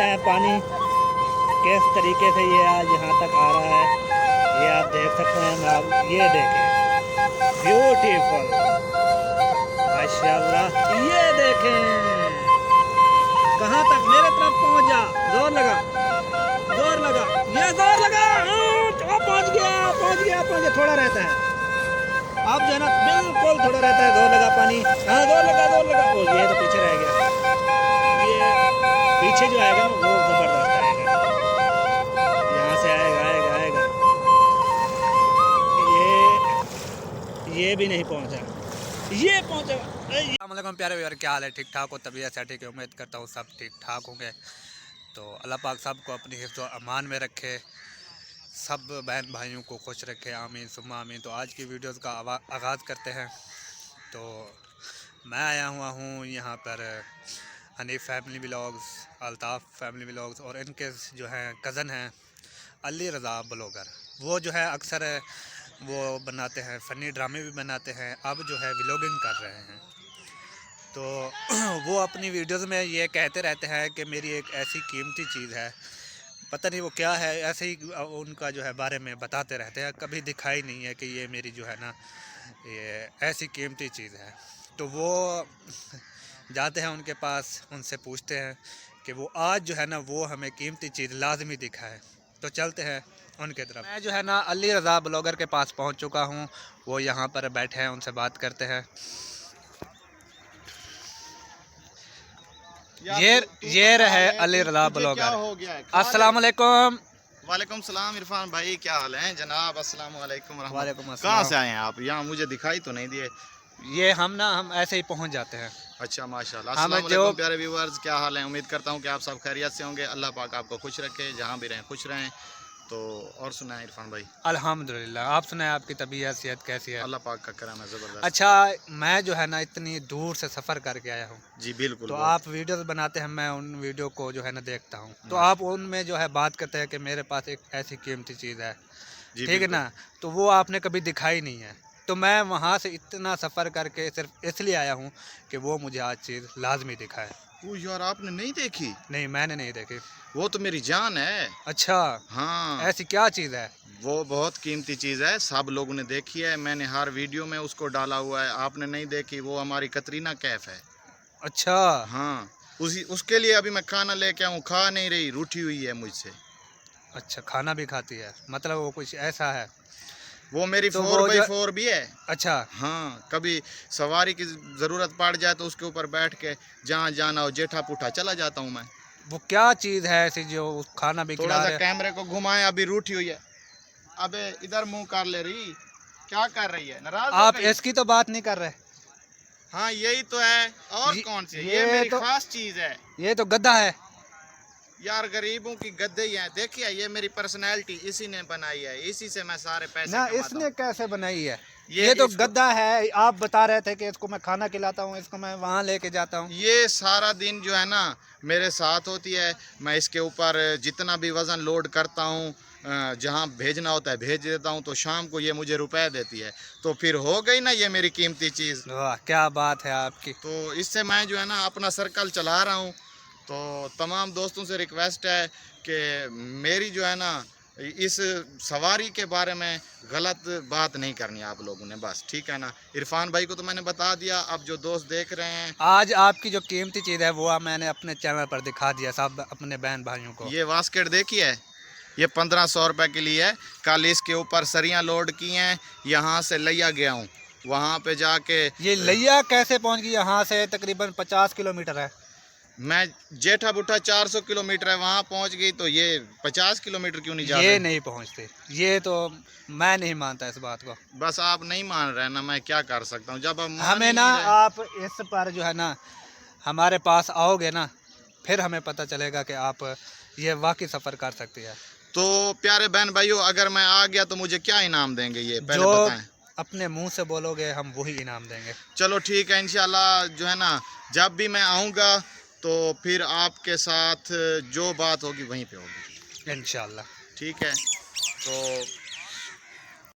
देखते हैं पानी किस तरीके से ये आज यहाँ तक आ रहा है। ये आप देख सकते हैं। आप ये देखें, ब्यूटीफुल, माशाल्लाह। ये देखें कहाँ तक मेरे तरफ पहुँच जा। जोर लगा, जोर लगा, ये जोर लगा। पहुँच गया, पहुँच गया, पहुँच गया। थोड़ा रहता है अब जो है ना, बिल्कुल थोड़ा रहता है। जोर लगा पानी, हाँ जोर लगा, जोर लगा। ओ ये तो पीछे रह गया। ये पीछे जो आएगा ना वो जबरदस्त आएगा। यहाँ से आएगा, आएगा, आएगा। ये भी नहीं पहुँचा, ये पहुँचेगा। अस्सलामुअलैकुम प्यारे व्यूअर, क्या हाल है? ठीक ठाक हो? तबीयत से ठीक है? उम्मीद करता हूँ सब ठीक ठाक होंगे। तो अल्लाह पाक सबको अपनी हिफ्ज़ व अमान में रखे, सब बहन भाइयों को खुश रखे, आमीन सुम्मा आमीन। तो आज की वीडियोस का आगाज़ करते हैं। तो मैं आया हुआ हूँ यहाँ पर Hanif family vlogs, Altaf family vlogs, और इनके जो हैं कज़न हैं अली रज़ा ब्लॉगर। वो जो है अक्सर वो बनाते हैं, फ़नी ड्रामे भी बनाते हैं, अब जो है व्लॉगिंग कर रहे हैं। तो वो अपनी वीडियोस में ये कहते रहते हैं कि मेरी एक ऐसी कीमती चीज़ है, पता नहीं वो क्या है, ऐसे ही उनका जो है बारे में बताते रहते हैं। कभी दिखाई नहीं है कि ये मेरी जो है ना ये ऐसी कीमती चीज़ है। तो वो जाते हैं उनके पास, उनसे पूछते हैं कि वो आज जो है ना वो हमें कीमती चीज़ लाजमी दिखाए। तो चलते हैं उनके तरफ। मैं जो है ना अली रज़ा ब्लॉगर के पास पहुंच चुका हूं। वो यहाँ पर बैठे हैं, उनसे बात करते हैं। ये रहे अली रज़ा ब्लॉगर। अस्सलाम वालेकुम। वालेकुम सलाम इरफान भाई, क्या हाल है जनाब? अस्सलाम वालेकुम। वालेकुम अस्सलाम। कहाँ से आए हैं आप? यहाँ मुझे दिखाई तो नहीं दिए। ये हम ऐसे ही पहुंच जाते हैं। अच्छा माशाल्लाह। अस्सलाम वालेकुम प्यारे व्यूअर्स, क्या हाल है? उम्मीद करता हूँ कि आप सब खैरियत से होंगे। अल्लाह पाक आपको खुश रखे, जहाँ भी रहें खुश रहें। तो और सुनाएं इरफान भाई? अल्हम्दुलिल्लाह। आप सुनाएं, आपकी तबीयत सेहत कैसी है? अल्लाह पाक का करम है ज़बरदस्त। अच्छा, मैं जो है ना इतनी दूर से सफ़र करके आया हूँ। जी बिल्कुल। तो आप वीडियोस बनाते हैं, मैं उन वीडियो को जो है ना देखता हूँ। तो आप उनमें जो है बात करते हैं कि मेरे पास एक ऐसी कीमती चीज़ है, ठीक है ना। तो वो आपने कभी दिखाई नहीं है। तो मैं वहाँ से इतना सफ़र करके सिर्फ इसलिए आया हूँ कि वो मुझे आज चीज़ लाजमी दिखाए। वो यार आपने नहीं देखी? नहीं, मैंने नहीं देखी। वो तो मेरी जान है। अच्छा, हाँ, ऐसी क्या चीज़ है? वो बहुत कीमती चीज़ है, सब लोगों ने देखी है। मैंने हर वीडियो में उसको डाला हुआ है। आपने नहीं देखी? वो हमारी कतरीना कैफ है। अच्छा। हाँ, उसके लिए अभी मैं खाना लेके आऊँ, खा नहीं रही, रूठी हुई है मुझसे। अच्छा, खाना भी खाती है, मतलब वो कुछ ऐसा है। वो मेरी तो 4x4 भी है। अच्छा। हाँ, कभी सवारी की ज़रूरत पड़ जाए तो उसके ऊपर बैठ के जहाँ जाना हो जेठा पुठा चला जाता हूँ मैं। वो क्या चीज़ है ऐसी जो खाना भी थोड़ा खिला सा रहे? कैमरे को घुमाए, अभी रूठी हुई है। अबे इधर मुंह कर ले रही, क्या कर रही है? नाराज हो आप गई? इसकी तो बात नहीं कर रहे। हाँ यही तो है। और कौन सी? ये मेरी खास चीज़ है। ये तो गद्दा है यार, गरीबों की गद्दे ही हैं। देखिए ये मेरी पर्सनैलिटी इसी ने बनाई है, इसी से मैं सारे पैसे ना। कमाता इसने हूँ। कैसे बनाई है? ये तो गद्दा है। आप बता रहे थे कि इसको मैं खाना खिलाता हूँ, इसको मैं वहाँ लेके जाता हूँ। ये सारा दिन जो है ना मेरे साथ होती है। मैं इसके ऊपर जितना भी वज़न लोड करता हूँ, जहाँ भेजना होता है भेज देता हूँ। तो शाम को ये मुझे रुपए देती है। तो फिर हो गई ना ये मेरी कीमती चीज़। वाह, क्या बात है आपकी। तो इससे मैं जो है ना अपना सर्कल चला रहा हूँ। तो तमाम दोस्तों से रिक्वेस्ट है कि मेरी जो है ना इस सवारी के बारे में गलत बात नहीं करनी आप लोगों ने, बस ठीक है ना। इरफान भाई को तो मैंने बता दिया, अब जो दोस्त देख रहे हैं, आज आपकी जो कीमती चीज़ है वो मैंने अपने चैनल पर दिखा दिया सब अपने बहन भाइयों को। ये वास्केट देखी है? ये 1500 रुपये के लिए है। कल इसके ऊपर सरियाँ लोड की हैं, यहाँ से लिया गया हूँ। वहाँ पे जाके ये लिया कैसे पहुँच गई? यहाँ से तकरीबन 50 किलोमीटर है। मैं जेठा बुठा 400 किलोमीटर है, वहाँ पहुँच गई। तो ये 50 किलोमीटर क्यों नहीं जा ये रहे? नहीं पहुँचते। ये तो मैं नहीं मानता इस बात को। बस आप नहीं मान रहे ना, मैं क्या कर सकता हूँ। जब हम हमें ना आप इस पर जो है ना हमारे पास आओगे ना, फिर हमें पता चलेगा कि आप ये वाकई सफ़र कर सकती है। तो प्यारे बहन भाइयों, अगर मैं आ गया तो मुझे क्या इनाम देंगे ये पहले जो बताएं। अपने मुंह से बोलोगे हम वही इनाम देंगे। चलो ठीक है, इंशाल्लाह जो है ना जब भी मैं आऊँगा तो फिर आपके साथ जो बात होगी वहीं पे होगी इंशाल्लाह। ठीक है। तो